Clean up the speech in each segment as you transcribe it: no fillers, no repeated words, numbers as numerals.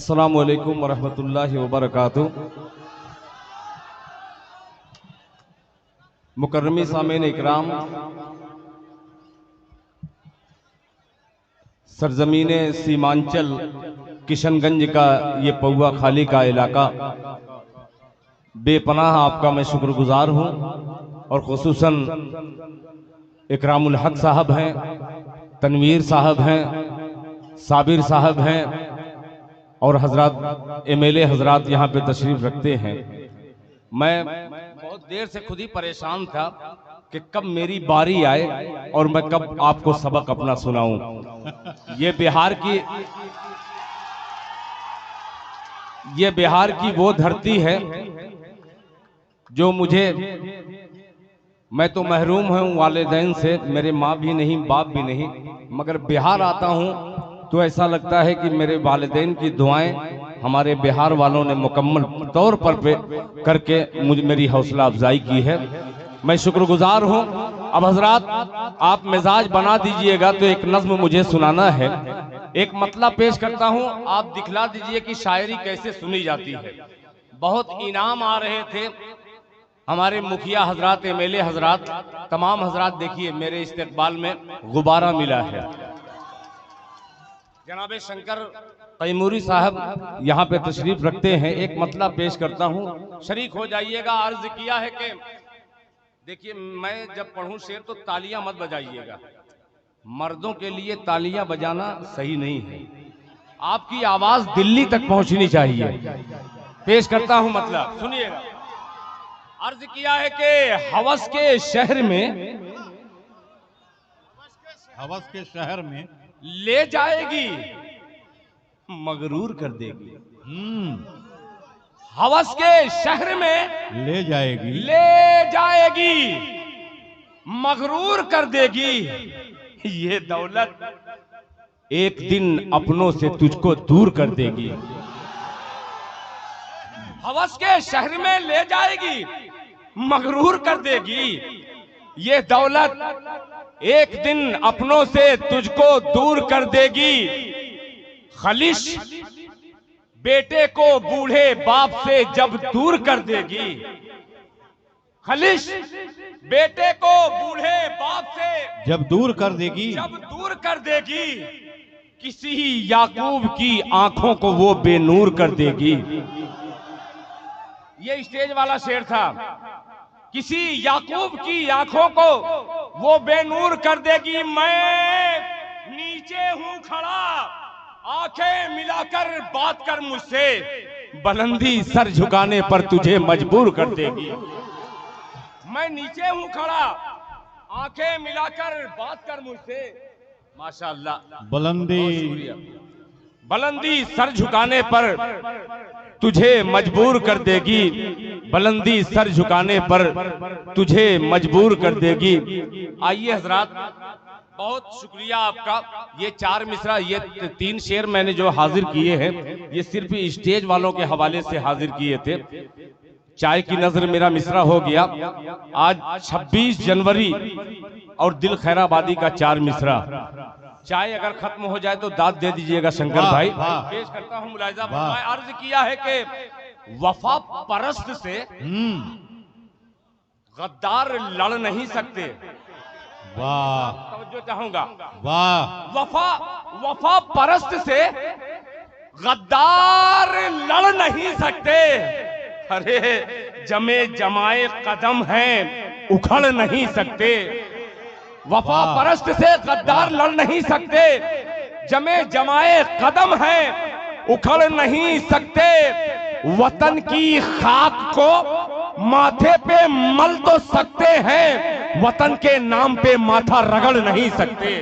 अस्सलामु अलैकुम वरहमतुल्लाहि वबरकातुहू। मुकर्रमी सामीन इकराम, सरजमीने सीमांचल किशनगंज का ये पौआ खाली का इलाका, बेपनाह आपका मैं शुक्रगुजार हूँ। और खुसूसन इकरामुल हक साहब हैं, तनवीर साहब हैं, साबिर साहब हैं और हजरात एमएलए हजरात यहाँ पे तशरीफ रखते हैं। मैं बहुत देर से खुद ही परेशान था कि कब मेरी बारी आए और मैं कब आपको सबक अपना सुनाऊं। ये बिहार की वो धरती है जो मैं तो महरूम हूँ वालिदैन से, मेरे माँ भी नहीं बाप भी नहीं, मगर बिहार आता हूँ तो ऐसा लगता है कि मेरे वालिदैन की दुआएं हमारे बिहार वालों ने मुकम्मल तौर पर करके मेरी हौसला अफजाई की है। मैं शुक्रगुजार हूँ। अब हजरात आप मिजाज बना दीजिएगा तो एक नज्म मुझे सुनाना है, एक मतलब पेश करता हूँ, आप दिखला दीजिए कि शायरी कैसे सुनी जाती है। बहुत इनाम आ रहे थे, हमारे मुखिया हजरात, एमएलए हजरात, तमाम हजरात देखिए मेरे इस्तेकबाल में गुब्बारा मिला है। जनाबे शंकर तैमूरी साहब यहाँ पे तशरीफ रखते हैं, एक मतलब पेश करता हूँ, शरीक हो जाइएगा। अर्ज किया है कि देखिए मैं जब पढ़ूं शेर तो तालियां मत बजाइएगा, मर्दों के लिए तालियां बजाना सही नहीं है, आपकी आवाज दिल्ली तक पहुंचनी चाहिए। पेश करता हूं मतलब, सुनिएगा। अर्ज किया है कि हवस के शहर में ले जाएगी मगरूर कर देगी। हवस के शहर में ले जाएगी मगरूर कर देगी। ये दौलत एक दिन अपनों से तुझको दूर कर देगी। हवस के शहर में ले जाएगी मगरूर कर देगी। ये दौलत एक दिन अपनों से तुझको दूर कर देगी। खलिश बेटे को बूढ़े बाप से जब दूर कर देगी। खलिश बेटे को बूढ़े बाप से जब दूर कर देगी, किसी याकूब की आंखों को वो बेनूर कर देगी। ये स्टेज वाला शेर था। किसी याकूब की आंखों को वो बेनूर कर देगी। मैं नीचे हूं खड़ा, आंखें मिलाकर बात कर मुझसे, बुलंदी सर झुकाने पर तुझे मजबूर कर देगी। मैं नीचे हूं खड़ा, आंखें मिलाकर बात कर मुझसे, माशाअल्लाह, बुलंदी सर झुकाने पर तुझे मजबूर कर देगी। बुलंदी सर झुकाने पर तुझे मजबूर कर देगी। आइए हजरात, बहुत शुक्रिया आपका। ये 4 मिसरा, ये 3 शेर मैंने जो हाजिर किए हैं, ये सिर्फ स्टेज वालों के हवाले से हाजिर किए थे। चाय की नजर मेरा मिसरा हो गया। आज 26 जनवरी और दिल खैराबादी का 4 मिसरा। चाय अगर खत्म हो जाए तो दाद दे दीजिएगा शंकर भाई। पेश करता हूं मुलाहिजा। मैं अर्ज किया है कि वफा परस्त से गद्दार लड़ नहीं सकते। वाह, तवज्जो चाहूंगा। वाह, वफा परस्त से गद्दार लड़ नहीं सकते। अरे जमे जमाए कदम हैं, उखड़ नहीं सकते। वफा परस्त से गद्दार लड़ नहीं सकते। जमे जमाए कदम हैं, उखड़ नहीं सकते। वतन की खाक को माथे पे मल तो सकते हैं, वतन के नाम पे माथा रगड़ नहीं सकते।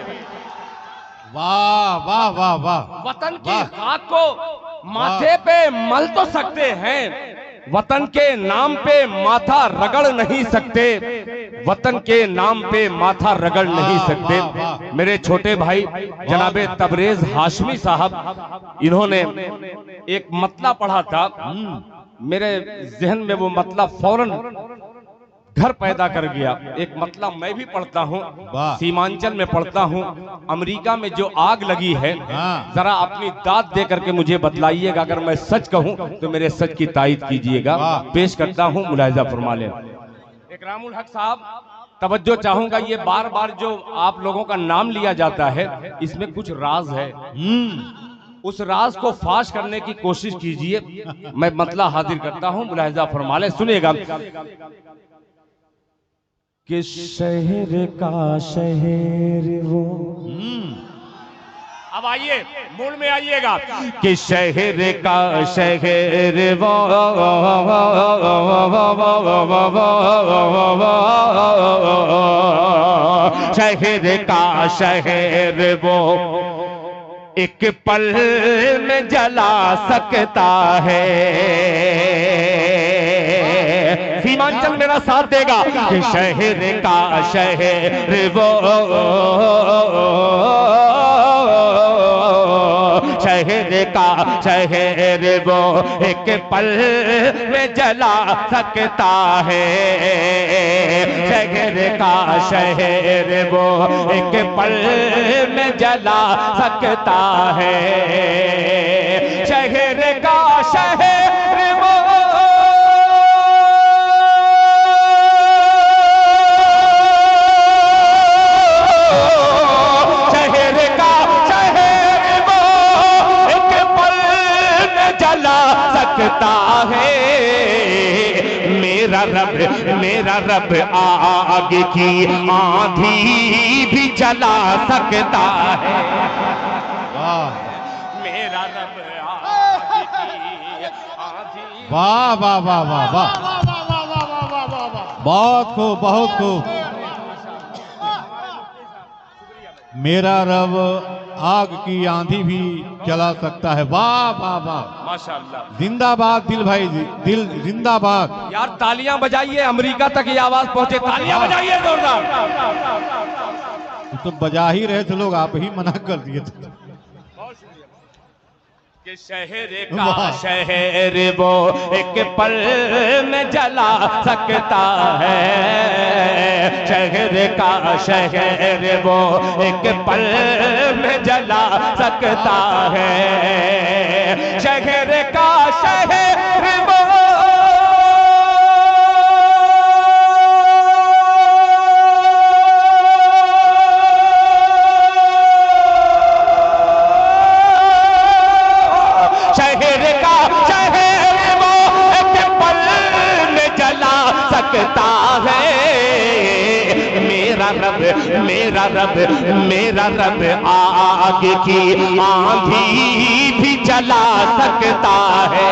वाह वाह वाह वाह। वतन की खाक को माथे पे मल तो सकते हैं, वतन के नाम पे माथा रगड़ नहीं सकते। वतन के नाम पे माथा रगड़ नहीं सकते। मेरे छोटे भाई जनाबे तबरेज हाशमी साहब, इन्होंने एक मतला पढ़ा था, मेरे जहन में वो मतला फौरन घर पैदा कर गया। एक मतलब मैं भी पढ़ता हूँ, वाह। सीमांचल में पढ़ता हूँ। अमेरिका में जो आग लगी है, हाँ। जरा अपनी दाद दे करके मुझे बतलाइएगा। अगर मैं सच कहूँ तो मेरे सच की तायीद कीजिएगा। वाह। पेश करता हूँ, मुलाहिजा फरमा लें। इकरामुल हक साहब, तवज्जो चाहूंगा, ये बार बार जो आप लोगों का नाम लिया जाता है, इसमें कुछ राज है। उस राज को फाश करने की कोशिश कीजिए। मैं मतला हाजिर करता हूं, मुलाहिजा फरमा ले, सुनिएगा। कि शहर का शहर वो, अब आइए मूड में आइएगा। कि शहर का शहर वो, शहर का शहर वो एक पल में जला सकता है। सीमांचल मेरा साथ देगा। कि शहर का शहर वो, शहर का शहर वो एक पल में जला सकता है। शहर का शहर वो एक पल में जला सकता है। शहर का शहर वो, शहर का शहर वो एक पल में जला सकता है। मेरा रब आग की आंधी भी जला सकता है। मेरा रब आग की आंधी। वाह वाह वाह वाह वाह, बहुत खूब बहुत खूब। मेरा रब आग की आंधी भी चला सकता है। वाह वाह वाह, माशाअल्लाह। जिंदाबाद दिल भाई, दिल जिंदाबाद। यार तालियां बजाइए, अमेरिका तक ये आवाज पहुंचे। तालियां बजाइए जोरदार। तो बजा ही रहे थे लोग, आप ही मना कर दिए थे। कि शहर का शहर वो एक पल में जला सकता है। शहर का शहर वो एक पल में जला सकता है। शहर का शहर वो, शहर का शहर वो एक पल में जला सकता है। मेरा रब आग की आंधी भी जला सकता है।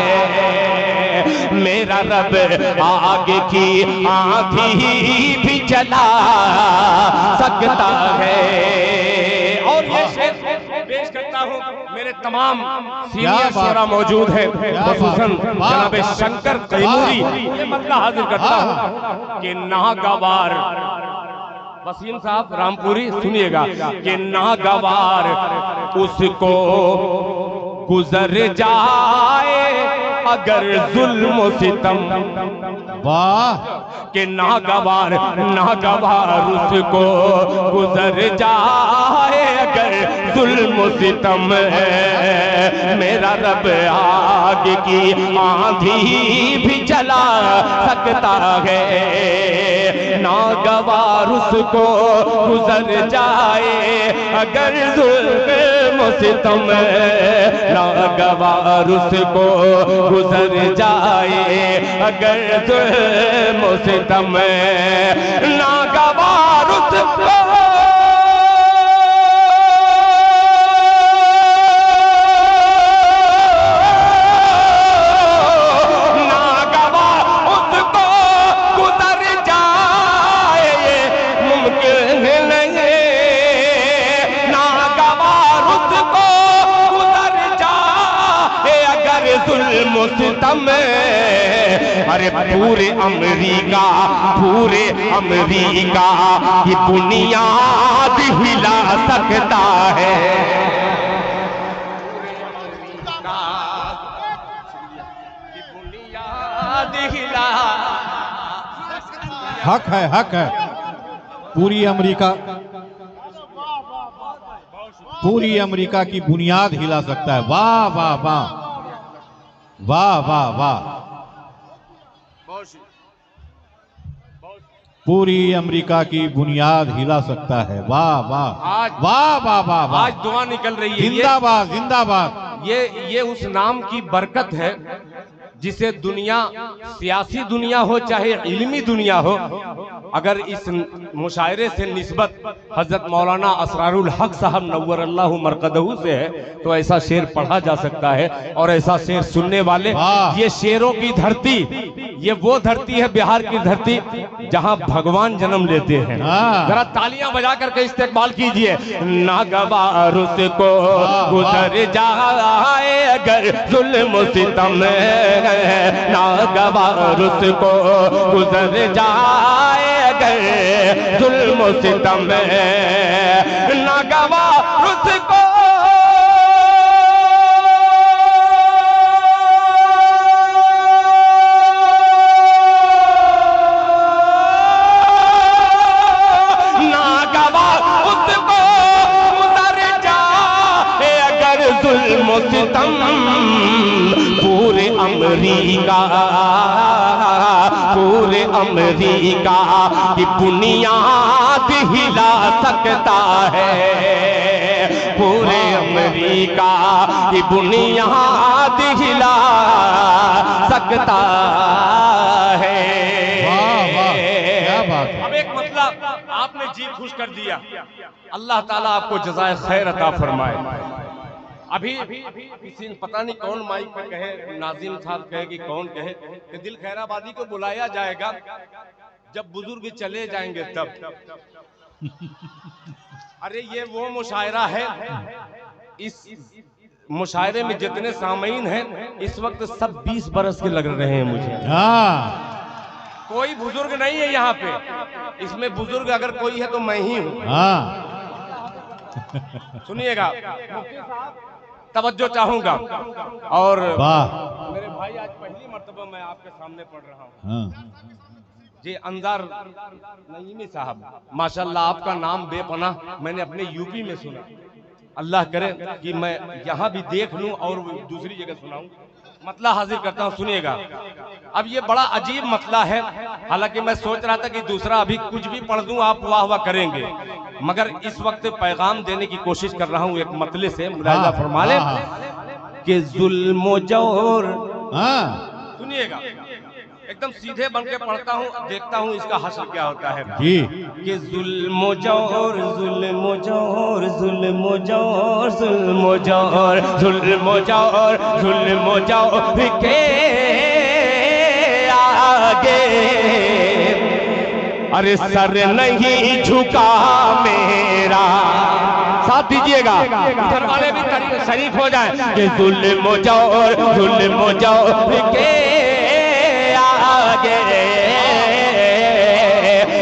मेरा रब आग की आंधी भी जला सकता है। और ये शेर पेश करता हूँ, मेरे तमाम सीनियर शोरा मौजूद है, खुसूसन जनाब शंकर तैमूरी, ये मतला हाजिर करता हूँ। कि नागवार, वसीम साहब रामपुरी सुनिएगा। कि नागवार उसको गुजर जाए अगर जुल्म सितम। वाह। कि नागवार उसको गुजर जाए अगर जुल्म सितम। मेरा रब आग की आंधी भी जला सकता है। नागवार उसको गुजर जाए अगर जुल्म सितम। नागवार उसको गुजर जाए अगर जुल्म सितम। नागवार उसको मुस्तम। अरे पूरे अमेरिका की बुनियाद हिला सकता है। बुनियाद हिला हक है, हक है। पूरी अमेरिका की बुनियाद हिला सकता है। वाह वाह वाह, वाह वाह वाह। पूरी अमेरिका की बुनियाद हिला सकता है। वाह वाह, आज वाह वाह वाह वाह। आज दुआ निकल रही है। जिंदाबाद जिंदाबाद। ये उस नाम की बरकत है जिसे दुनिया, सियासी दुनिया हो चाहे इल्मी दुनिया हो, अगर इस मुशायरे से निस्बत हजरत मौलाना असरारुल हक साहब नव्वरल्लाहु मरकदहू से है तो ऐसा शेर पढ़ा जा सकता है। और ऐसा शेर सुनने वाले, ये शेरों की धरती, ये वो धरती है बिहार की धरती जहां भगवान जन्म लेते हैं। जरा तालियां बजा करके इस्तेकबाल कीजिए। नागवार उसको गुजर जाए अगर जुल्म सितम, नागवार उसको गुजर जाए अगर जुल्म सितम, नागवार उसको सितम, पूरे अमेरिका की बुनियाद हिला सकता है। पूरे अमेरिका की बुनियाद हिला सकता है। वाह वाह, क्या बात है। अब एक मतलब आपने जी खुश कर दिया, अल्लाह ताला आपको जज़ाए खैर अता फरमाए। अभी किसी ने पता नहीं कौन माइक पे कहे, नाजिम साहब कहे कि कौन कहे कि दिल खैराबादी को बुलाया जाएगा जब बुजुर्ग चले जाएंगे तब। अरे ये वो मुशायरा है, इस मुशायरे में जितने सामीन हैं इस वक्त सब 20 बरस के लग रहे हैं मुझे। कोई बुजुर्ग नहीं है यहाँ पे, इसमें बुजुर्ग अगर कोई है तो मैं ही हूँ। सुनिएगा, तवज्जो चाहूंगा। और मेरे भाई आज पहली मर्तबा मैं आपके सामने पढ़ रहा हूँ। जी अंजार नईमी साहब, माशाल्लाह आपका नाम बेपनाह मैंने अपने यूपी में सुना। अल्लाह करे कि मैं यहाँ भी देख लूं और दूसरी जगह सुनाऊं। मतला हाजिर करता हूँ, सुनिएगा। अब ये बड़ा अजीब मतला है, हालांकि मैं सोच रहा था कि दूसरा अभी कुछ भी पढ़ दूं आप वाह वाह करेंगे, मगर इस वक्त पैगाम देने की कोशिश कर रहा हूँ एक मतले से। मुलाहिजा फरमा ले कि जुल्म जौर, सुनिएगा एकदम सीधे बन के पढ़ता हूँ, देखता हूँ इसका हश्र क्या होता है जी। कि जुल्म जौर जुल्म जौर जुल्म जौर जुल्म जौर जुल्म जौर जुल्म जौर के आगे अरे सर नहीं झुका मेरा। साथ दीजिएगा, इधर वाले भी शरीफ हो जाए। कि जुल्म जौर के आगे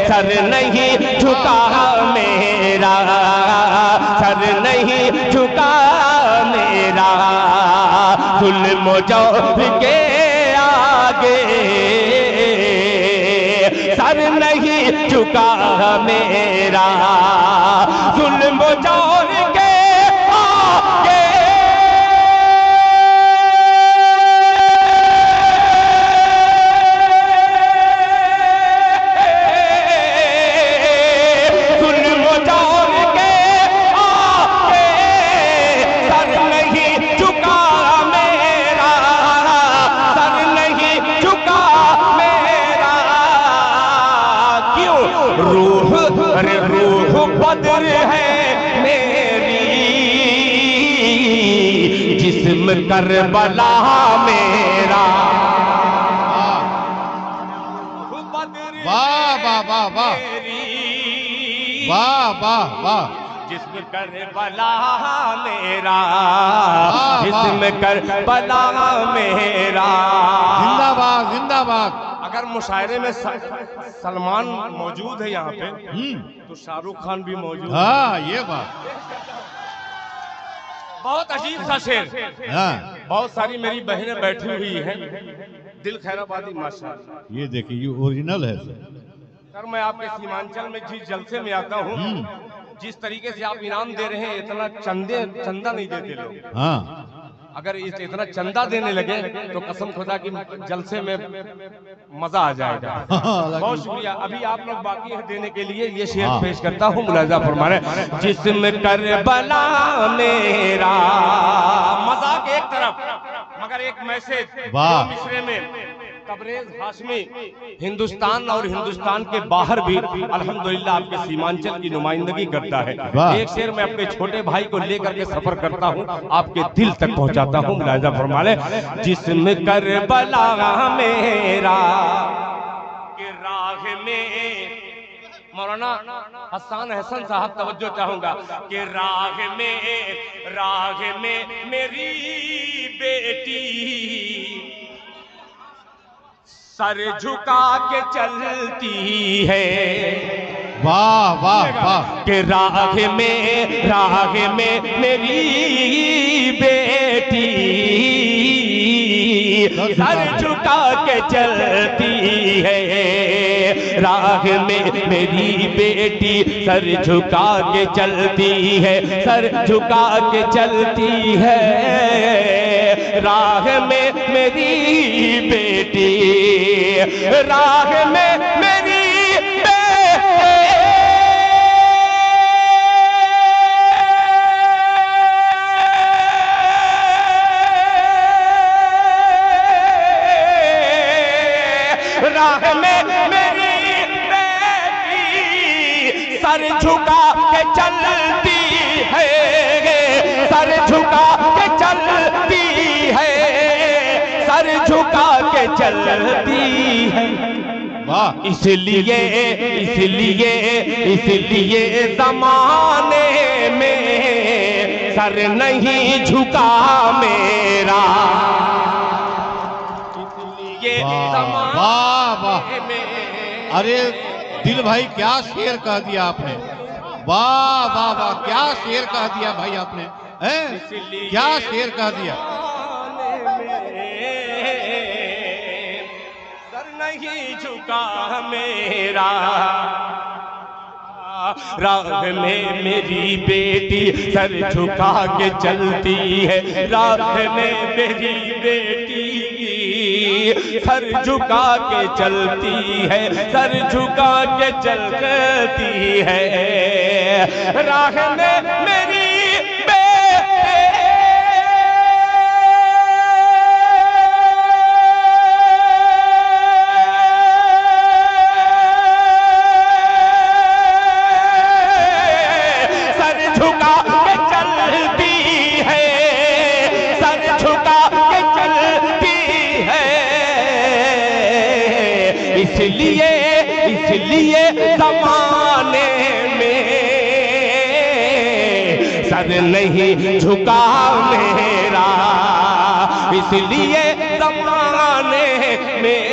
सर नहीं झुका मेरा, सर नहीं झुका मेरा। जुल्म जौर के आगे सर नहीं झुका मेरा। जुल्म जौर के आगे बदर है मेरी, जिस्म करबला मेरा। वाह वाह वाह वाह वाह वाह वाह। जिस्म करबला मेरा, जिस्म करबला मेरा। जिंदाबाद जिंदाबाद। अगर मुशायरे में सलमान मौजूद है यहाँ पे तो शाहरुख खान भी मौजूद है। हाँ ये बात बहुत अजीब सा शेर। बहुत सारी मेरी बहनें बैठी हुई हैं, दिल खैराबादी माशाल्लाह। ये देखिए, ये ओरिजिनल है सर। सर मैं आपके सीमांचल में जिस जलसे में आता हूँ, जिस तरीके से आप इनाम दे रहे हैं, इतना चंदा नहीं देते लोग। हाँ अगर इतना चंदा देने लगे तो कसम खुदा की जलसे में मजा आ जाएगा। बहुत शुक्रिया। अभी आप लोग बाकी है देने के लिए, ये शेर पेश करता हूँ, मुलाजा फरमाए। जिस्म करबला मेरा, मजाक एक तरफ, मगर एक मैसेज मिसरे में तबरेज हाशमी हिंदुस्तान और हिंदुस्तान के बाहर भी अल्हम्दुलिल्लाह आपके सीमांचल की नुमाइंदगी करता है। एक शेर मैं अपने छोटे भाई को लेकर के सफर करता हूँ, आपके दिल तक पहुंचाता हूँ, मुलाहिजा फरमा ले। जिस्म करबला मेरा के राह में, मौलाना हसन हसन साहब तवज्जो चाहूंगा कि राह में मेरी बेटी सर झुका के चलती है। वाह वाह वाह। के राह में मेरी बेटी सर झुका के चलती है। राह में मेरी बेटी सर झुका के चलती है, सर झुका के चलती है। राह में मेरी बेटी, राह में मेरी राह में मेरी बेटी सर झुका के चलती है, सर झुका के चलती है, सर झुका के चलती है। इसलिए ज़माने में सर नहीं झुका मेरा। वाह वाह। अरे दिल भाई क्या शेर कह दिया आपने, वाह वाह वाह, क्या शेर कह दिया भाई आपने, क्या शेर कह दिया। सर नहीं झुका मेरा, राह में मेरी बेटी सर झुका के चलती है। राह में मेरी बेटी सर झुका के चलती है, सर झुका के चलती है। राह में मेरी इसलिए ज़माने में सर नहीं झुका मेरा। इसलिए ज़माने में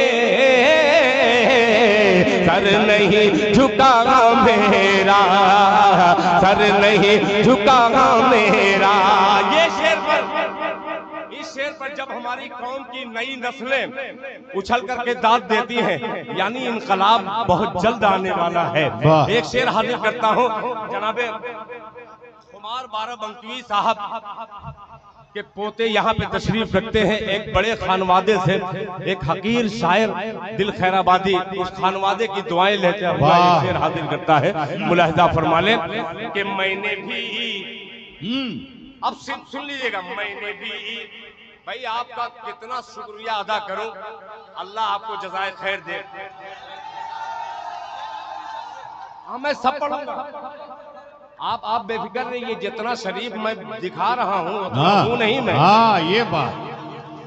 सर नहीं झुका मेरा, सर नहीं झुका मेरा। ये शेर पर, इस शेर पर जब हमारी कौम की नई नस्लें उछल करके दाद देती हैं, यानी इनकलाब बहुत जल्द आने वाला है। एक शेर हाजिर करता हूँ, जनाबे कुमार बाराबंकी साहब के पोते यहाँ पे तशरीफ रखते हैं, एक बड़े खानवादे से, एक हकीर शायर दिल खैराबादी, उस खानवादे की दुआएं लेते हुए ये शेर हाजिर करता है, मुलाहिजा फरमा ले कि मैंने भी, अब सुन लीजिएगा, मैंने भी, भाई आपका कितना शुक्रिया अदा करूं, अल्लाह आपको जज़ाए खैर दे। हाँ मैं सब पढ़ूंगा, आप बेफिक्र रहिए, जितना शरीफ मैं दिखा रहा हूँ उतना हूँ नहीं मैं। हाँ ये बात,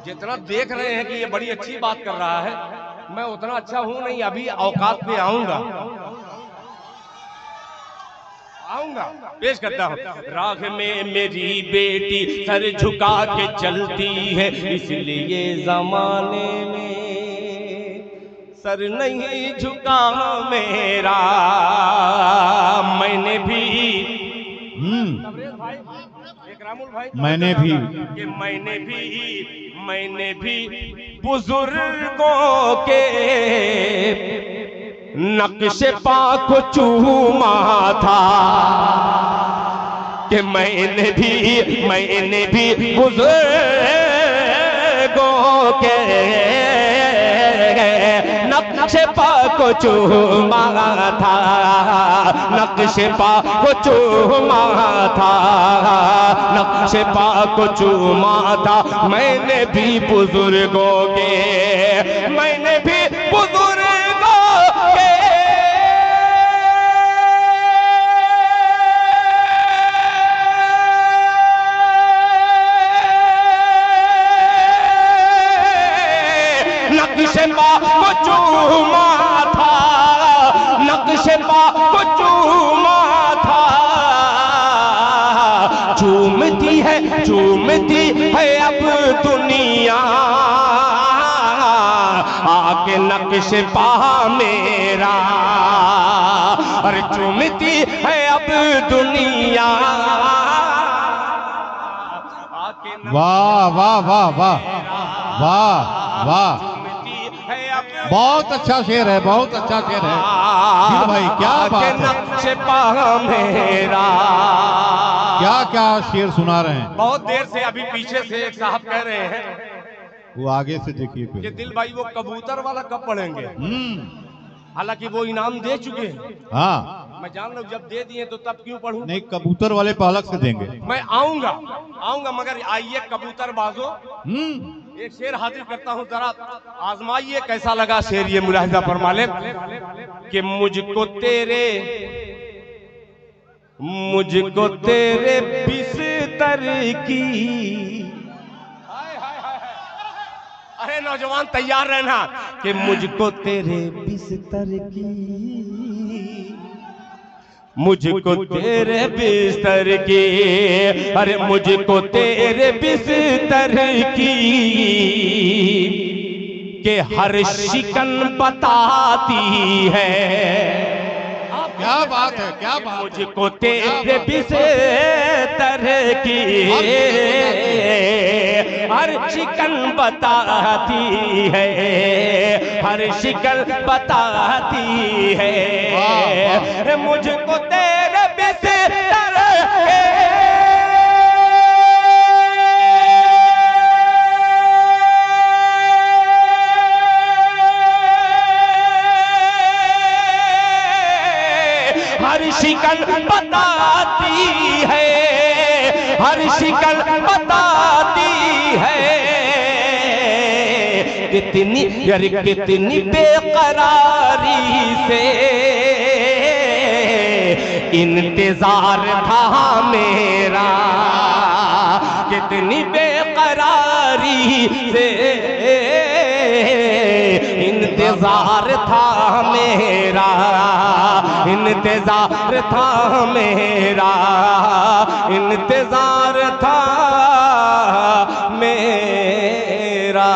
जितना देख रहे हैं कि ये बड़ी अच्छी बात कर रहा है, मैं उतना अच्छा हूँ नहीं। अभी औकात पे आऊंगा पेश करता हूँ। राह में मेरी बेटी सर झुका के चलती है, इसलिए ज़माने में सर नहीं झुका मेरा। मैंने भी, मैंने भी, कि मैंने भी बुजुर्गों के नक्श पा को चूमा था कि मैंने भी बुजुर्गों के नक्श पा को चूमा था, नक्श पा को चूमा था, नक्श पा को चूमा था। मैंने भी बुजुर्गों के, मैंने भी बुजुर्गों के नक्श पा को चूमा था, नक्श पा को चूमा था। चूमती है अब दुनिया आके नक्श पा मेरा, अरे चूमती है अब दुनिया आके वाह वाह वाह वाह वाह वाह, बहुत अच्छा शेर है, बहुत अच्छा शेर है दिल भाई, क्या बात है। नक्श पा मेरा, क्या क्या शेर सुना रहे हैं। बहुत देर से अभी पीछे से एक साहब कह रहे हैं वो आगे से देखिए कि पहले। दिल भाई वो कबूतर वाला कब पढ़ेंगे। हालांकि वो इनाम दे चुके हैं, हाँ मैं जान रहा हूँ जब दे दिए तो तब क्यों पढ़ूं। नहीं, कबूतर वाले पे अलग से देंगे। मैं आऊंगा मगर आइए कबूतर बाजो, एक शेर हाजिर करता हूँ, जरा आजमाइए कैसा लगा शेर। ये मुलाहिजा फरमा ले कि मुझको तेरे बिस्तर की, अरे नौजवान तैयार रहना कि मुझको तेरे बिस्तर की, मुझको तेरे बिस्तर की, अरे मुझको तेरे बिस्तर की के हर शिकन बताती है। क्या बात है, क्या बात है। मुझको तेरे बिस्तर की हर शिकन बताती है, हर शिकन बताती है। मुझको तेरे बिस्तर हर शिकन बताती है, हर शिकन बताती है। कितनी बेकरारी से इंतजार था मेरा, कितनी बेकरारी से इंतजार था मेरा, इंतजार था मेरा, इंतजार था मेरा।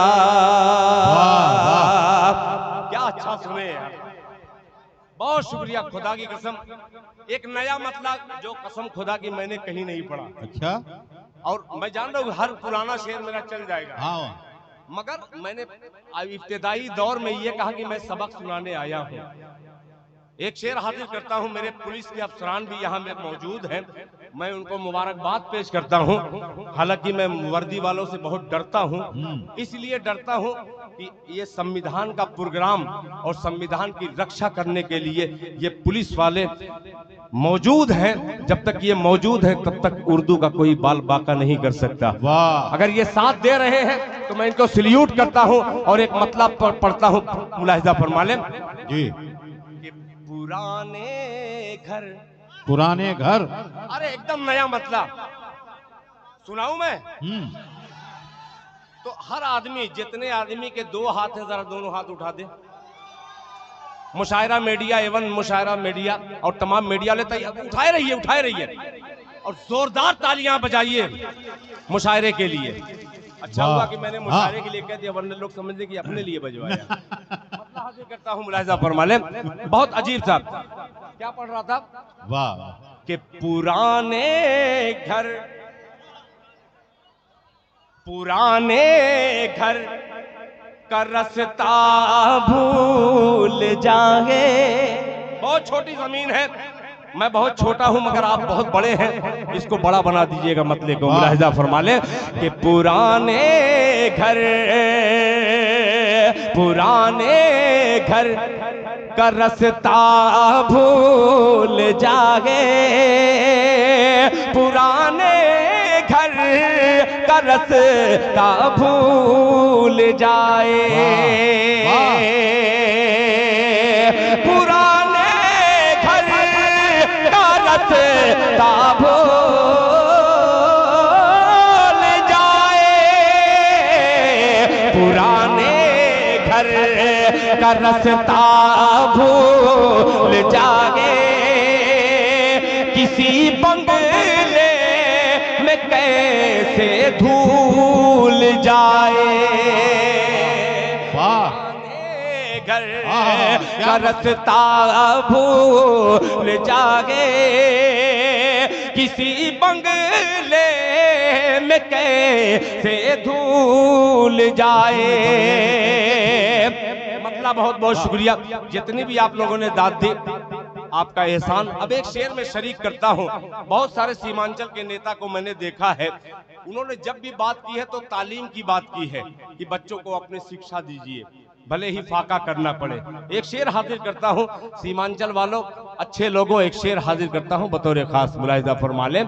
क्या अच्छा सुने यार, बहुत शुक्रिया, खुदा की कसम। एक नया मतलब जो कसम खुदा की मैंने कहीं नहीं पढ़ा। अच्छा, और मैं जान रहा हूँ हर पुराना शेर मेरा चल जाएगा, हाँ मगर मैंने इब्तिदाई दौर में ये कहा कि मैं सबक सुनाने आया हूँ। एक शेर हाजिर करता हूं, मेरे पुलिस के अफसरान भी यहाँ में मौजूद हैं, मैं उनको मुबारकबाद पेश करता हूं। हालांकि मैं वर्दी वालों से बहुत डरता हूं, इसलिए डरता हूं कि ये संविधान का प्रोग्राम और संविधान की रक्षा करने के लिए ये पुलिस वाले मौजूद हैं। जब तक ये मौजूद है तब तक उर्दू का कोई बाल बाका नहीं कर सकता। वाह, अगर ये साथ दे रहे हैं तो मैं इनको सल्यूट करता हूं और एक मतलब पढ़ता हूं, मुलाहिजा फरमा लें जी। पुराने घर, अरे एकदम नया मतलब सुनाऊं मैं। तो हर आदमी, जितने आदमी के दो हाथ है जरा दोनों हाथ उठा दे। मुशायरा मीडिया एवं मुशायरा मीडिया और तमाम मीडिया ले उठाए रहिए और जोरदार तालियां बजाइए मुशायरे के लिए। अच्छा हुआ कि मैंने मुशायरे के लिए कह दिया, वरना लोग समझते कि अपने लिए बजवाया। मतलब हाजिर करता हूं, मुलाहिजा फरमा लें। बहुत अजीब था, क्या पढ़ रहा था, वाह, कि पुराने घर का रास्ता भूल जाएंगे। बहुत छोटी जमीन है, मैं बहुत छोटा हूं मगर आप बहुत बड़े हैं, इसको बड़ा बना दीजिएगा मतले को। मुलाहिजा फरमा ले कि पुराने घर का रास्ता भूल जाए, पुराने घर का रास्ता भूल जाए, पुराने घर का रास्ता भूल जाए, पुराने घर का रास्ता भूल जाए, किसी बंगले में कैसे धूल जाए। घर का रास्ता भूल जाए, किसी बंगले में कैसे धूल जाए। मतलब बहुत बहुत शुक्रिया, जितनी भी आप लोगों ने दाद दी आपका एहसान। अब एक शेर में शरीक करता हूं। बहुत सारे सीमांचल के नेता को मैंने देखा है, उन्होंने जब भी बात की है तो तालीम की बात की है कि बच्चों को अपनी शिक्षा दीजिए, भले ही फाका करना पड़े। एक शेर हाजिर करता हूं सीमांचल वालों, अच्छे लोगों, एक शेर हाजिर करता हूं बतौर खास, मुलाहिजा फरमा लें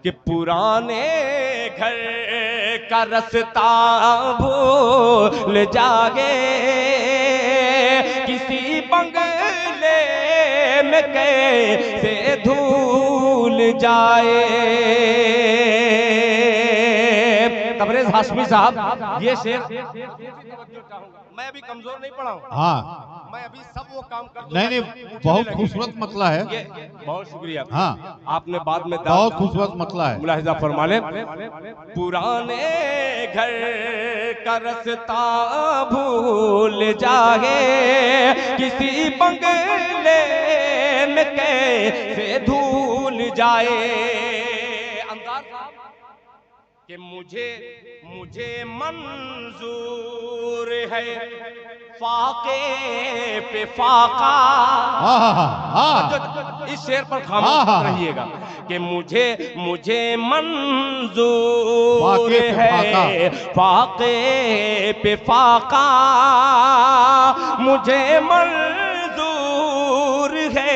कि पुराने घर का रास्ता भूल जाए, किसी बंगले में कैसे धूल जाए। तबरेज हाशमी साहब, ये शेर मैं अभी कमजोर नहीं पड़ा हूं, हाँ मैं अभी सब वो काम कर नहीं, बहुत खूबसूरत मतला है। बहुत शुक्रिया। हाँ, आपने बाद में बहुत खूबसूरत मतला है। मुलाहिजा फरमा लें, पुराने घर का रास्ता भूल जाए, किसी बंगले में कैसे धूल जाए। अंदाज कि मुझे मंजूर है फाके पे फाका। इस शेर पर खामोश रहिएगा कि मुझे मंजूर है फाके पे फाका, मुझे मंजूर है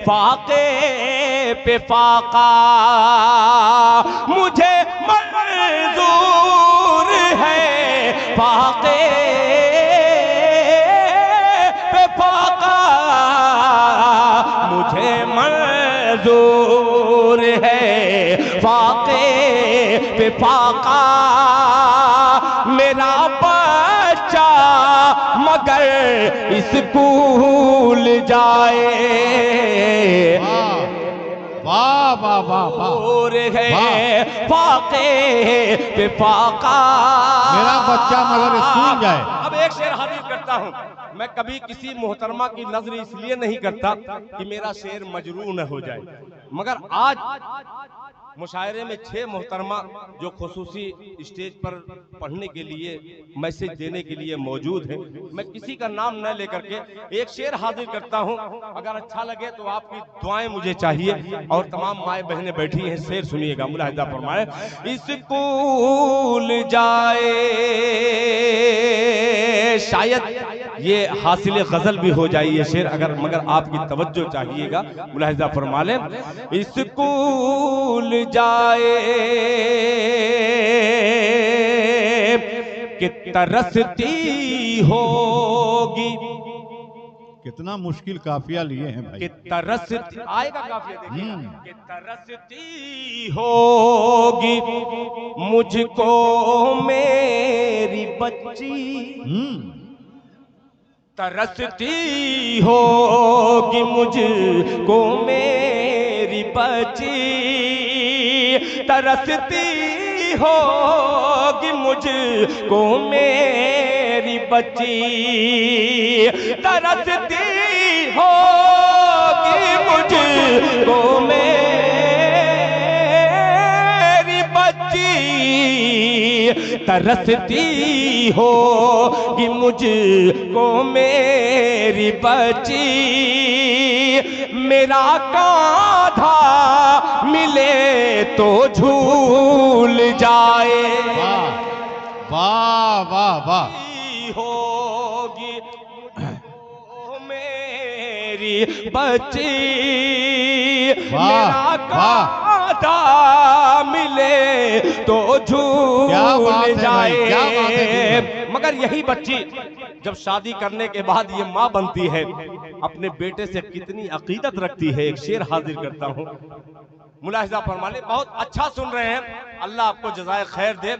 फाके पे फाका, मुझे मंजूर है फाके पे फाका, मुझे मंजूर है फाके पे फाका, मेरा बच्चा मगर स्कूल जाए। वाह वाह वाह और है फाके पे फाका, मेरा बच्चा मगर स्कूल जाए। अब एक शेर हाजिर करता हूं। मैं कभी किसी मोहतरमा की नजर इसलिए नहीं करता कि मेरा शेर मजरू न हो जाए, मगर आज मुशायरे में 6 मोहतरमा जो खुसूसी स्टेज पर पढ़ने के लिए, मैसेज देने के लिए मौजूद हैं, मैं किसी का नाम न लेकर के एक शेर हाजिर करता हूं। अगर अच्छा लगे तो आपकी दुआएं मुझे चाहिए, और तमाम माएँ बहनें बैठी हैं, शेर सुनिएगा, मुलाहिजा फरमाए। स्कूल जाए, शायद ये हासिल गजल भी हो जाए ये शेर, अगर मगर आपकी तवज्जो चाहिएगा, मुलाहिजा फरमा लें। स्कूल जाए कि तरसती होगी, कितना मुश्किल काफिया लिए हैं भाई। कि तरसती आएगा काफिया, देखिए कि तरसती होगी मुझको मेरी बच्ची, तरसती होगी मुझको मेरी बच्ची, तरसती होगी मुझको मेरी बच्ची, तरसती होगी मुझको मेरी बच्ची, तरसती होगी मुझको मेरी बच्ची, मेरा कांधा मिले तो झूल जाए। वाह वाह वाह। होगी मेरी बच्ची, मेरा कांधा मिले तो झूल जाए। मगर यही बच्ची जब शादी करने के बाद ये माँ बनती है, अपने बेटे से कितनी अकीदत रखती है। एक शेर हाजिर करता हूँ, मुलाहिजा फरमाने, बहुत अच्छा सुन रहे हैं, अल्लाह आपको जज़ाए खैर दे।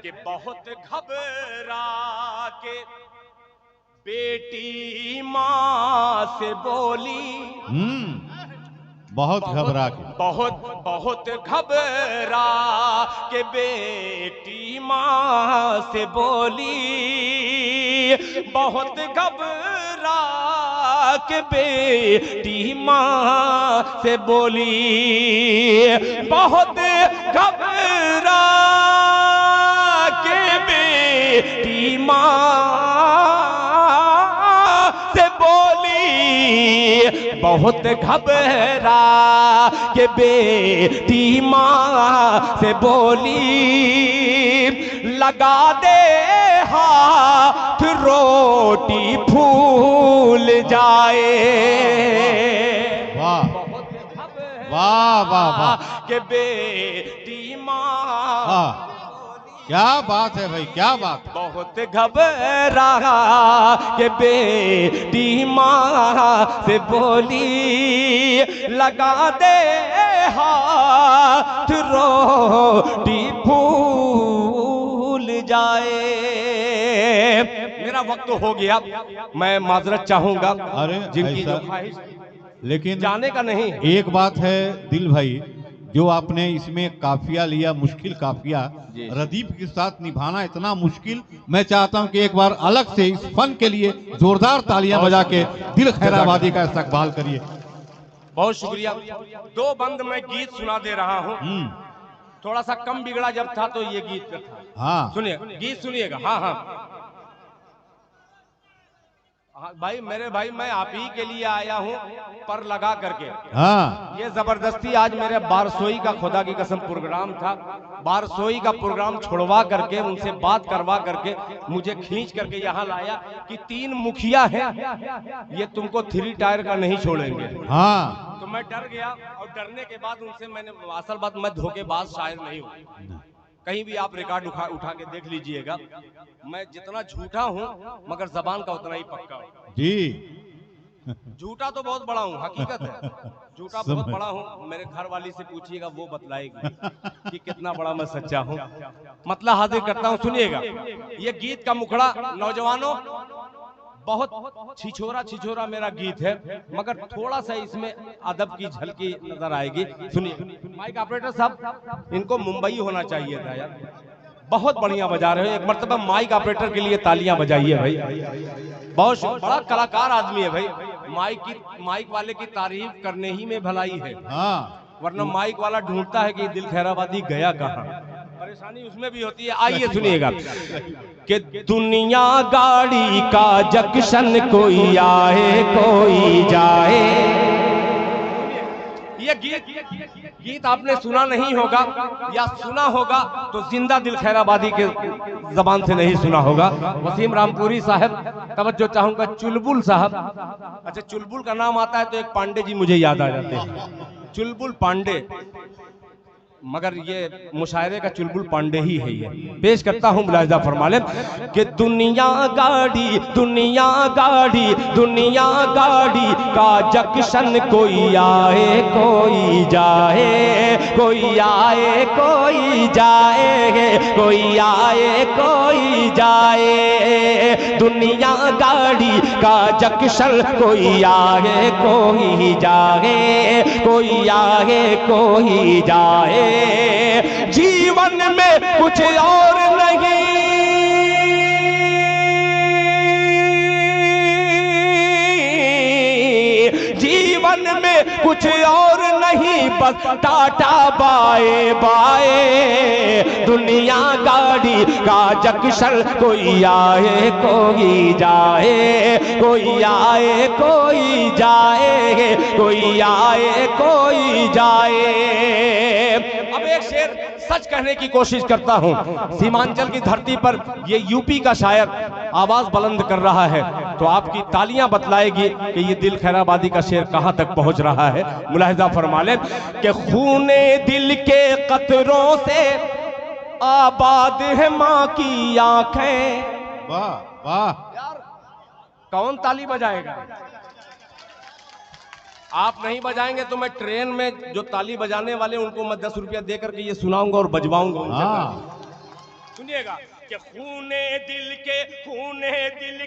कि बहुत घबरा के बेटी माँ से बोली, बहुत घबरा के, बहुत घबरा के बेटी माँ से बोली, बहुत घबरा के बेटी माँ से बोली, बहुत घबरा के बेटी माँ से बोली, बहुत घबरा के बेटी माँ से बोली, लगा दे हाथ रोटी फूल जाए। वाह वाह वाह वाह के बेटी माँ, क्या बात है भाई, क्या बात। बहुत घबरा के बेटी माँ से बोली, लगा दे हाथ रोटी फूल जाए। मेरा वक्त हो गया, मैं माजरत चाहूंगा। अरे जिनकी जो ऐसा, ख्वाहिश लेकिन जाने का नहीं। एक बात है दिल भाई, जो आपने इसमें काफिया लिया, मुश्किल काफिया रदीफ के साथ निभाना इतना मुश्किल, मैं चाहता हूं कि एक बार अलग से इस फन के लिए जोरदार तालियां बजा के दिल खैराबादी का इस्तकबाल करिए। बहुत शुक्रिया। दो बंद में गीत सुना दे रहा हूं, थोड़ा सा कम बिगड़ा जब था तो ये गीत था। हाँ सुनिए, गीत सुनिएगा। हाँ हाँ भाई, मेरे भाई, मैं आप ही के लिए आया हूँ पर लगा करके। हाँ, ये जबरदस्ती आज मेरे बारसोई का, खुदा की कसम, प्रोग्राम था। बारसोई का प्रोग्राम छोड़वा करके, उनसे बात करवा करके मुझे खींच करके यहाँ लाया कि 3 मुखिया हैं, ये तुमको 3 टायर का नहीं छोड़ेंगे। हाँ, तो मैं डर गया, और डरने के बाद उनसे मैंने, असल बात, मैं धोखेबाज शायर नहीं हूँ, कहीं भी आप रिकॉर्ड उठा के देख लीजिएगा, मैं जितना झूठा हूँ मगर जबान का उतना ही पक्का हूँ जी। झूठा तो बहुत बड़ा हूँ, हकीकत है, झूठा बहुत बड़ा हूँ। मेरे घर वाली से पूछिएगा, वो बतलाएगी कि कितना बड़ा मैं सच्चा हूँ। मतलब हाजिर करता हूँ, सुनिएगा। ये गीत का मुखड़ा, नौजवानों, बहुत छिछोरा छिछोरा मेरा गीत है, मगर थोड़ा सा इसमें अदब की झलकी नजर आएगी। सुनिए, माइक ऑपरेटर साहब, इनको मुंबई होना चाहिए था यार, बहुत बढ़िया बजा रहे हो। एक मर्तबा माइक ऑपरेटर के लिए तालियां बजाइए भाई, बहुत बड़ा कलाकार आदमी है भाई। माइक वाले की तारीफ करने ही में भलाई है, हाँ, वरना माइक वाला ढूंढता है कि दिल खैराबादी गया कहाँ, परेशानी उसमें भी होती है। आइए सुनिएगा कि दुनिया गाड़ी का जंक्शन, कोई आए कोई जाए। ये गीत आपने सुना नहीं होगा, या सुना होगा तो जिंदा दिल खैराबादी के जबान से नहीं सुना होगा। वसीम रामपुरी साहब, तवज्जो चाहूंगा, चुलबुल साहब। अच्छा, चुलबुल का नाम आता है तो एक पांडे जी मुझे याद आ जाते हैं, चुलबुल पांडे, मगर ये मुशायरे का चुलबुल पांडे ही है। ये पेश करता हूँ, मुलाहिजा फरमा लें कि दुनिया गाड़ी, दुनिया गाड़ी, दुनिया गाड़ी का जंक्शन, कोई आए कोई जाए, कोई आए कोई जाए, कोई आए कोई जाए। दुनिया गाड़ी का जंक्शन, कोई आए कोई जाए, कोई आए कोई जाए। जीवन में कुछ और नहीं, जीवन में कुछ और नहीं, बस टाटा बाए बाए, दुनिया गाड़ी का जंक्शन, कोई आए कोई जाए, कोई आए कोई जाए, कोई आए कोई जाए। अब एक शेर सच कहने की कोशिश करता हूं। सीमांचल की धरती पर ये यूपी का शायर आवाज बुलंद कर रहा है, तो आपकी तालियां बतलाएगी कि ये दिल खैराबादी का शेर कहां तक पहुंच रहा है। मुलाहिजा फरमा लें कि खूने दिल के कतरों से आबाद है मां की आंखें। वाह वाह, कौन ताली बजाएगा? आप नहीं बजाएंगे तो मैं ट्रेन में जो ताली बजाने वाले उनको मैं 10 रुपया दे करके ये सुनाऊंगा और बजवाऊंगा उनसे। हाँ सुनिएगा कि खूने दिल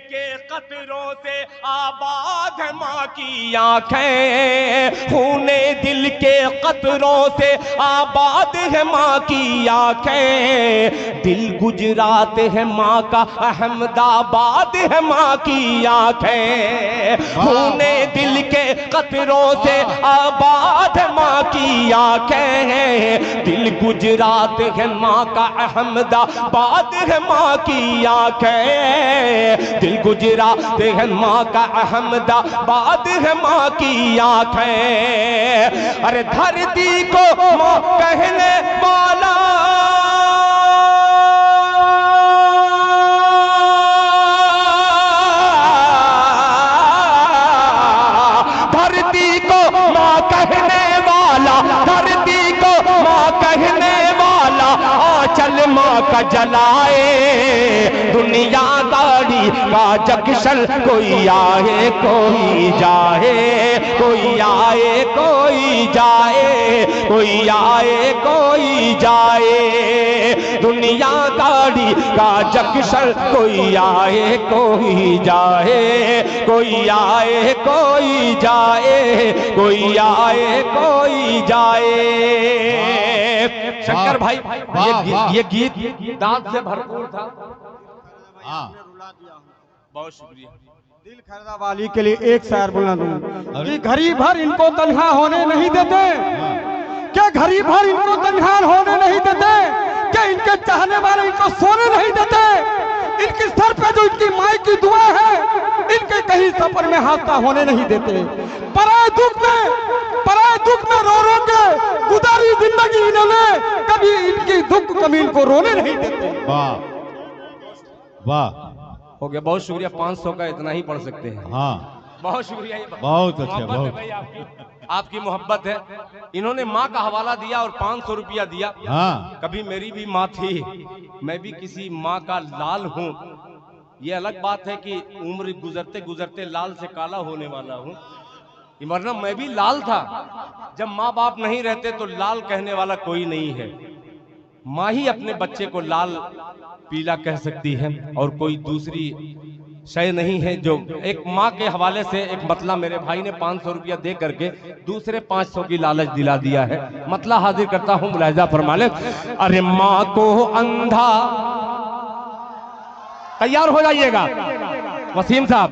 के कतरों से आबाद है मां की आंखें, खूने दिल के कतरों से आबाद है मां की आंखें, दिल गुजरात है मां का, अहमदाबाद है मां की आंखें, खूने दिल के कतरों से आबाद है मां की आंखें, दिल गुजरात है मां का, अहमदाबाद है मां की आंखें, दिल गुजरात है मां का, अहमदाबाद है मां की आंखें। अरे धरती को मां कहने वाला, धरती को मां कहने वाला, धरती को मां कहने वाला, आंचल मां का जलाए, दुनिया गाड़ी का जंक्शन, कोई आए कोई जाए, कोई आए कोई जाए, कोई आए कोई जाए, दुनिया गाड़ी का जंक्शन, कोई आए कोई जाए, कोई आए कोई जाए, कोई आए कोई जाए। शंकर भाई ये गीत दांत से भरपूर था। हाँ, बहुत शुक्रिया। दिल खैराबादी के लिए एक शायर बोलना दूं कि घड़ी भर इनको तन्हा होने नहीं देते, क्या घड़ी भर इनको तन्हा होने नहीं देते, क्या इनके चाहने वाले इनको सोने नहीं देते, इनके सर पे जो इनकी माई की दुआ है, इनके कहीं सफर में हादसा होने नहीं देते, पराए दुख में रो रो के गुजारी जिंदगी इन्होंने, कभी इनकी दुख कमीन को रोने नहीं देते। वाह वाह, हो गया, बहुत शुक्रिया। 500 का इतना ही पढ़ सकते हैं। हाँ, बहुत शुक्रिया। बहुत अच्छा, मोहब्बत है बहुत भाई, आपकी मोहब्बत है। इन्होंने माँ का हवाला दिया और 500 रुपया दिया। हाँ, कभी मेरी भी माँ थी, मैं भी किसी माँ का लाल हूँ। ये अलग बात है कि उम्र गुजरते गुजरते लाल से काला होने वाला हूँ, वरना मैं भी लाल था। जब माँ बाप नहीं रहते तो लाल कहने वाला कोई नहीं है। माँ ही अपने बच्चे को लाल पीला कह सकती है और कोई दूसरी शय नहीं है। जो एक माँ के हवाले से एक मतला मेरे भाई ने 500 रुपया दे करके दूसरे 500 की लालच दिला दिया है। मतला हाजिर करता हूँ, मुलाहिजा फरमा ले। अरे माँ को अंधा, तैयार हो जाइएगा वसीम साहब।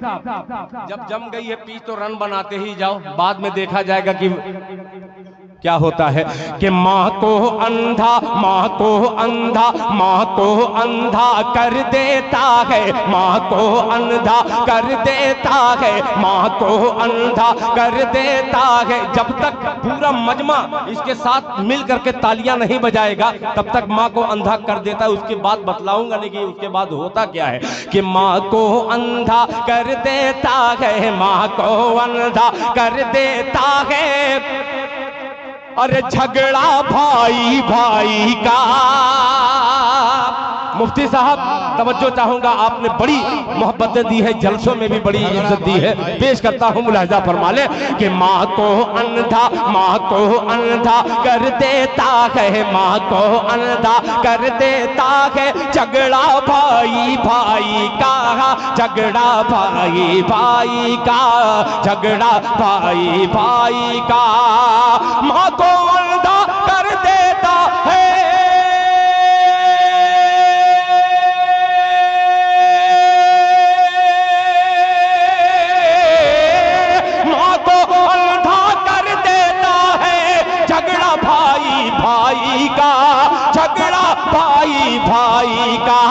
जब जम गई है पीच तो रन बनाते ही जाओ, बाद में देखा जाएगा कि क्या होता है। कि माँ को अंधा, माँ को अंधा, माँ को अंधा कर देता है, माँ को अंधा कर देता है, माँ को अंधा कर देता है। जब तक पूरा मजमा इसके साथ मिल करके तालियां नहीं बजाएगा तब तक माँ को अंधा कर देता है। उसके बाद बतलाऊंगा नहीं कि उसके बाद होता क्या है। कि माँ को अंधा कर देता है, माँ को अंधा कर देता है। अरे झगड़ा भाई भाई का। मुफ्ती साहब तवज्जो चाहूंगा, आपने बड़ी मोहब्बतें दी है, जलसों में भी बड़ी इज्जत दी है। पेश करता हूं, मुलाहिजा फरमा ले। कि माँ को अंधा, माँ को अंधा कर देता है, माँ को अंधा कर देता है। झगड़ा भाई भाई का, झगड़ा भाई भाई का, झगड़ा भाई भाई का। माँ को अंधा कर देता है, झगड़ा भाई का,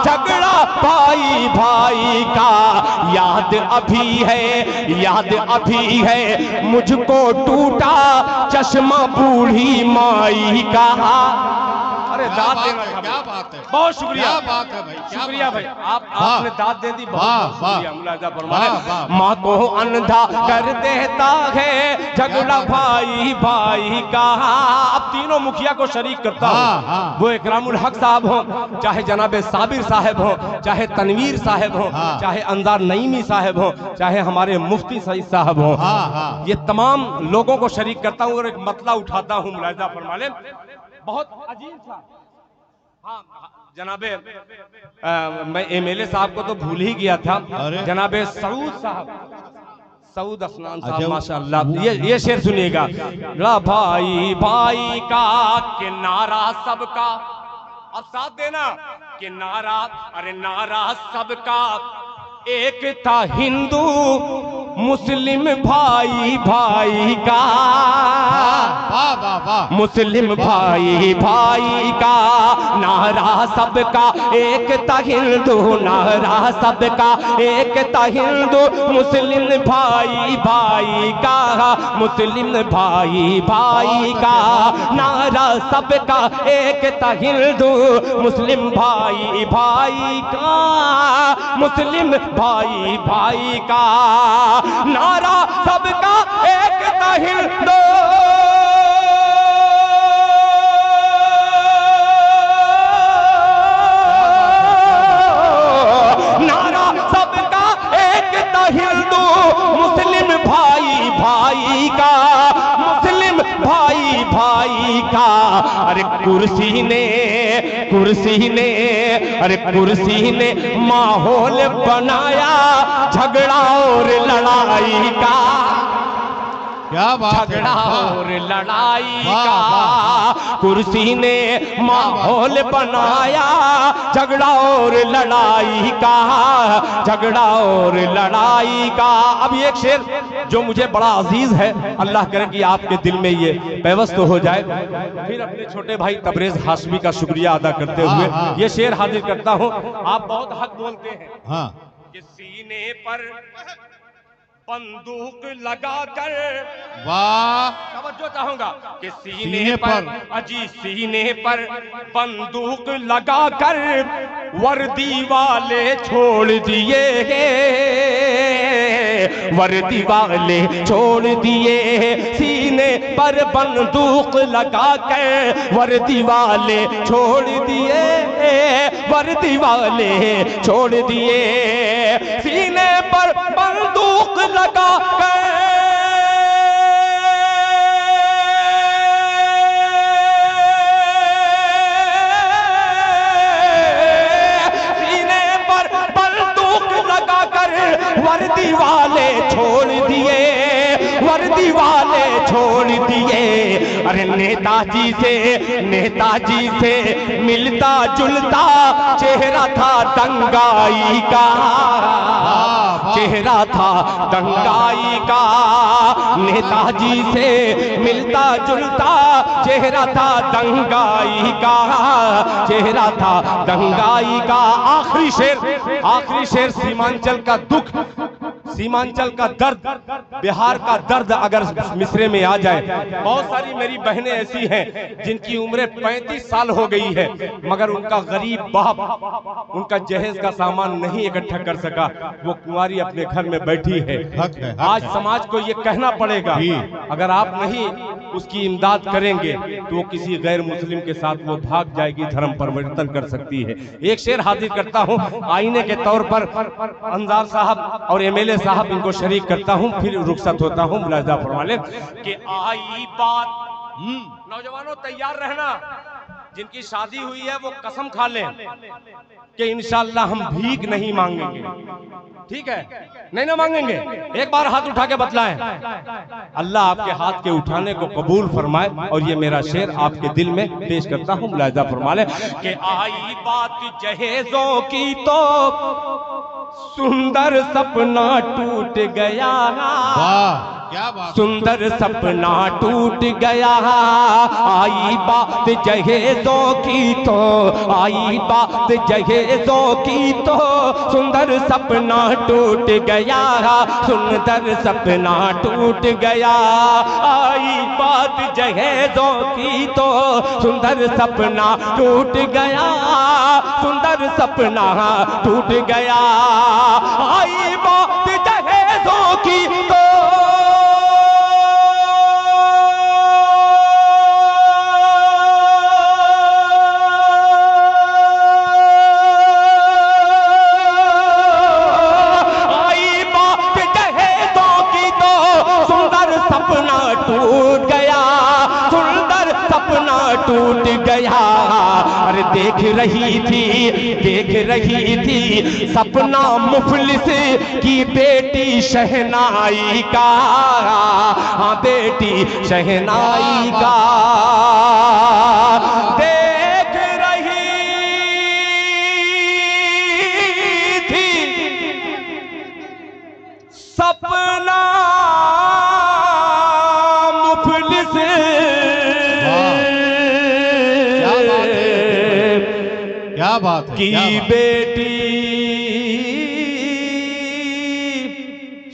झगड़ा भाई भाई का। याद अभी है, याद अभी है मुझको टूटा चश्मा बूढ़ी माई का। अरे दाद देना था, क्या बात है, बहुत शुक्रिया, क्या बात है भाई, शुक्रिया भाई, आपने दाद दे दी, बहुत शुक्रिया। मुलाजा फरमाए, माँ को अंधा कर देता है झगड़ा भाई भाई का। अब तीनों मुखिया को शरीक करता हूँ, वो इकरामुल हक साहब हो, चाहे जनाबे साबिर साहब हो, चाहे तनवीर साहब हो, चाहे अंजार नईमी साहब हो, चाहे हमारे मुफ्ती सईद साहब हो, ये तमाम लोगों को शरीक करता हूँ और एक मतला उठाता हूँ। मुलाजा फरमाए, बहुत अजीब था। हाँ जनाबे मैं एमएलए साहब को तो भूल ही गया था, जनाबे सऊद साहब, सऊद अफनान साहब माशाअल्लाह, ये शेर सुनिएगा। ला भाई भाई का कि नारा सबका, अब साथ देना कि नारा, अरे नारा सबका एक था हिंदू मुस्लिम भाई भाई का। वाह वाह वाह, मुस्लिम भाई भाई का नारा सबका एक था हिंदू, नारा सबका एक था हिंदू मुस्लिम भाई भाई का। मुस्लिम भाई भाई का नारा सबका एक था हिंदू मुस्लिम भाई भाई का। मुस्लिम भाई भाई का नारा सबका एक था हिंदू। नारा सबका एक था हिंदू मुस्लिम भाई भाई का। मुस्लिम भाई भाई का। अरे कुर्सी ने, कुर्सी ने, अरे कुर्सी ने माहौल बनाया झगड़ा और लड़ाई का। क्या बात, झगड़ा और लड़ाई का कुर्सी ने माहौल बनाया झगड़ा और लड़ाई का, झगड़ा और लड़ाई का। अब एक शेर जो मुझे बड़ा अजीज है, अल्लाह करे कि आपके दिल में ये पैवस्त हो जाए। फिर अपने छोटे भाई तबरेज हाशमी का शुक्रिया अदा करते हुए ये शेर हाजिर करता हूँ। आप बहुत हक बोलते हैं। हाँ, कि सीने पर बंदूक लगाकर, वाह, तवज्जो चाहूंगा कि सीने पर, अजी सीने पर बंदूक लगाकर वर्दी वाले छोड़ दिए, वर्दी वाले छोड़ दिए। सीने पर बंदूक लगाकर वर्दी वाले छोड़ दिए, वर्दी वाले छोड़ दिए। सीने पर बंदूक लगा कर सीने पर बंदूक लगा कर वर्दी वाले छोड़ दिए, वर्दी वाले छोड़ दिए। अरे नेताजी से, नेताजी से मिलता जुलता चेहरा था दंगाई का, चेहरा था दंगाई का। नेताजी से मिलता जुलता चेहरा था दंगाई का, चेहरा था दंगाई का। आखिरी शेर, आखिरी शेर सीमांचल का दुख, सीमांचल का दर्द, बिहार का दर्द अगर मिसरे में आ जाए। बहुत सारी मेरी बहनें ऐसी हैं जिनकी उम्र 35 साल हो गई है, मगर उनका गरीब बाप उनका जहेज का सामान नहीं इकट्ठा कर सका, वो कुंवारी अपने घर में बैठी है। आज समाज को ये कहना पड़ेगा, अगर आप नहीं उसकी इमदाद करेंगे तो वो किसी गैर मुस्लिम के साथ वो भाग जाएगी, धर्म परिवर्तन कर सकती है। एक शेर हाजिर करता हूँ आईने के तौर पर, अंजार साहब और एमएलए साहब इनको शरीक करता हूँ, फिर रुखसत होता हूँ। मुलाजा फरमा ले कि आई बात, नौजवानों तैयार रहना, जिनकी शादी हुई है वो कसम खा लें कि इंशाअल्लाह हम भीख नहीं मांगेंगे। ठीक है, नहीं ना मांगेंगे। एक बार हाथ उठा के बतलाएं। अल्लाह आपके हाथ के उठाने को कबूल फरमाए। और ये मेरा शेर आपके दिल में पेश करता हूँ, मुलाजा फरमा ले कि आई बात जहेजों की तो सुंदर सपना टूट गया। वाह, क्या बात। सुंदर सपना टूट गया, आई बात जहेजों की तो, आई बात जहेजों की तो, सुंदर सपना टूट गया, सुंदर सपना टूट गया, आई बात जहेजों की तो, सुंदर सपना टूट गया, सुंदर सपना टूट गया, आई बात जहेजों की तो, टूट गया, सुंदर सपना टूट गया। अरे देख रही थी सपना मुफलिस की बेटी शहनाई का, हाँ बेटी शहनाई का, देख रही थी सपना क्या बात है की बेटी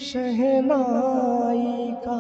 शहनाई का।